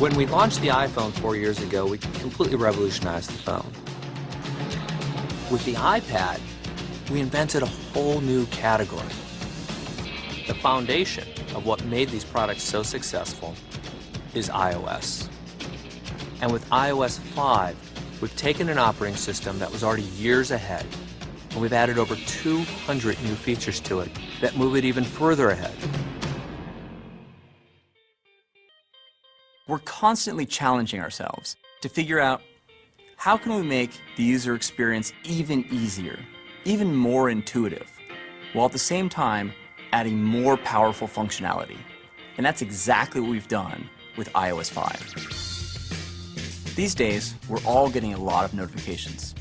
When we launched the iPhone 4 years ago, we completely revolutionized the phone. With the iPad, we invented a whole new category. The foundation of what made these products so successful is iOS. And with iOS 5, we've taken an operating system that was already years ahead, and we've added over 200 new features to it that move it even further ahead. We're constantly challenging ourselves to figure out how can we make the user experience even easier, even more intuitive, while at the same time adding more powerful functionality. And that's exactly what we've done with iOS 5. These days, we're all getting a lot of notifications.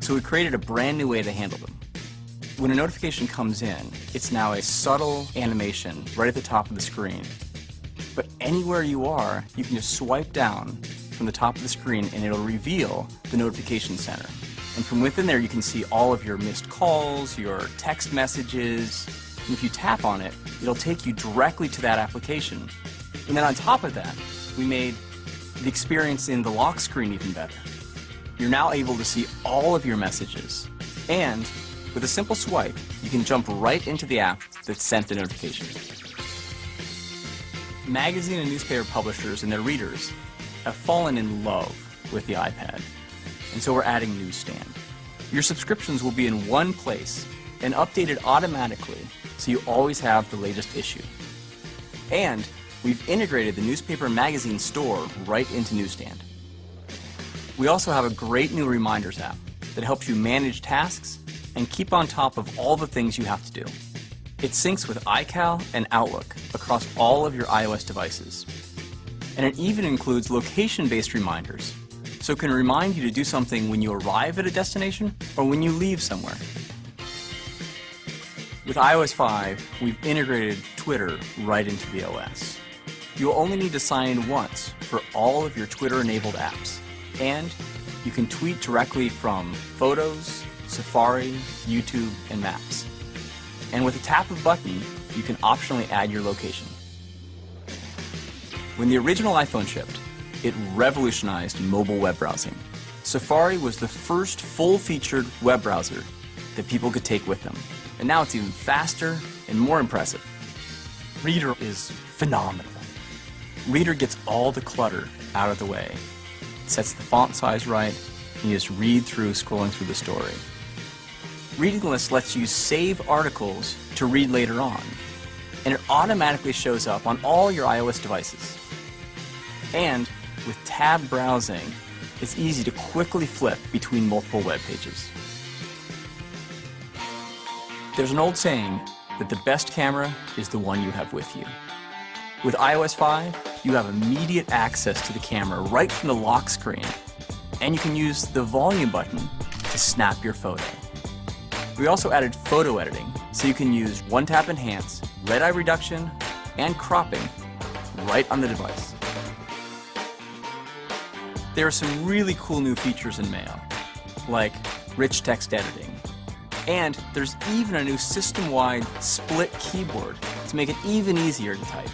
So we created a brand new way to handle them. When a notification comes in, it's now a subtle animation right at the top of the screen. But anywhere you are, you can just swipe down from the top of the screen and it'll reveal the notification center. And from within there, you can see all of your missed calls, your text messages, and if you tap on it, it'll take you directly to that application. And then on top of that, we made the experience in the lock screen even better. You're now able to see all of your messages. And with a simple swipe, you can jump right into the app that sent the notification. Magazine and newspaper publishers and their readers have fallen in love with the iPad. And so we're adding Newsstand. Your subscriptions will be in one place and updated automatically, so you always have the latest issue. And we've integrated the newspaper and magazine store right into Newsstand. We also have a great new Reminders app that helps you manage tasks and keep on top of all the things you have to do. It syncs with iCal and Outlook across all of your iOS devices. And it even includes location-based reminders, so it can remind you to do something when you arrive at a destination or when you leave somewhere. With iOS 5, we've integrated Twitter right into the OS. You'll only need to sign in once for all of your Twitter-enabled apps. And you can tweet directly from Photos, Safari, YouTube, and Maps. And with a tap of a button, you can optionally add your location. When the original iPhone shipped, it revolutionized mobile web browsing. Safari was the first full-featured web browser that people could take with them. And now it's even faster and more impressive. Reader is phenomenal. Reader gets all the clutter out of the way. It sets the font size right, and you just read through scrolling through the story. Reading List lets you save articles to read later on, and it automatically shows up on all your iOS devices. And with tab browsing, it's easy to quickly flip between multiple web pages. There's an old saying that the best camera is the one you have with you. With iOS 5, you have immediate access to the camera right from the lock screen, and you can use the volume button to snap your photo. We also added photo editing, so you can use one-tap enhance, red-eye reduction, and cropping right on the device. There are some really cool new features in Mail, like rich text editing. And there's even a new system-wide split keyboard to make it even easier to type.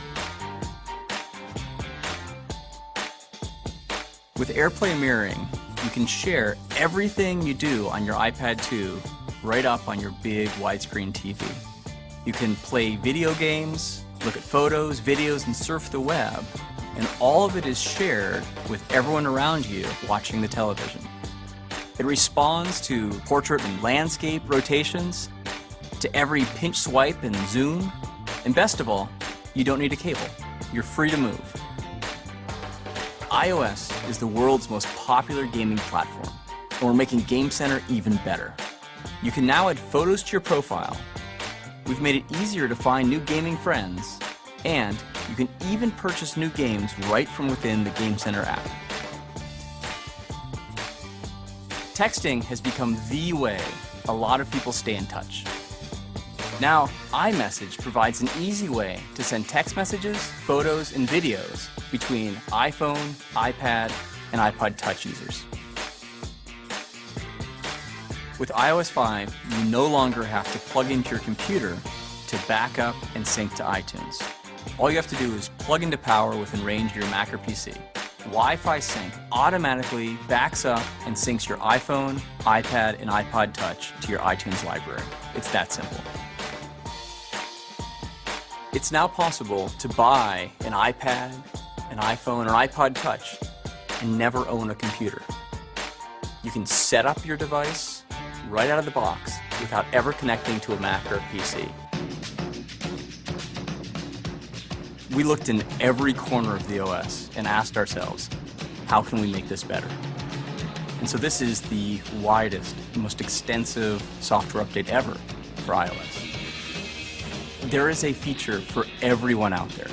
With AirPlay mirroring, you can share everything you do on your iPad 2 right up on your big widescreen TV. You can play video games, look at photos, videos, and surf the web, and all of it is shared with everyone around you watching the television. It responds to portrait and landscape rotations, to every pinch swipe and zoom, and best of all, you don't need a cable. You're free to move. iOS is the world's most popular gaming platform, and we're making Game Center even better. You can now add photos to your profile. We've made it easier to find new gaming friends, and you can even purchase new games right from within the Game Center app. Texting has become the way a lot of people stay in touch. Now, iMessage provides an easy way to send text messages, photos, and videos between iPhone, iPad, and iPod Touch users. With iOS 5, you no longer have to plug into your computer to back up and sync to iTunes. All you have to do is plug into power within range of your Mac or PC, Wi-Fi Sync automatically backs up and syncs your iPhone, iPad, and iPod Touch to your iTunes library. It's that simple. It's now possible to buy an iPad, an iPhone, or iPod Touch and never own a computer. You can set up your device right out of the box without ever connecting to a Mac or a PC. We looked in every corner of the OS and asked ourselves, how can we make this better? And so this is the widest, most extensive software update ever for iOS. There is a feature for everyone out there.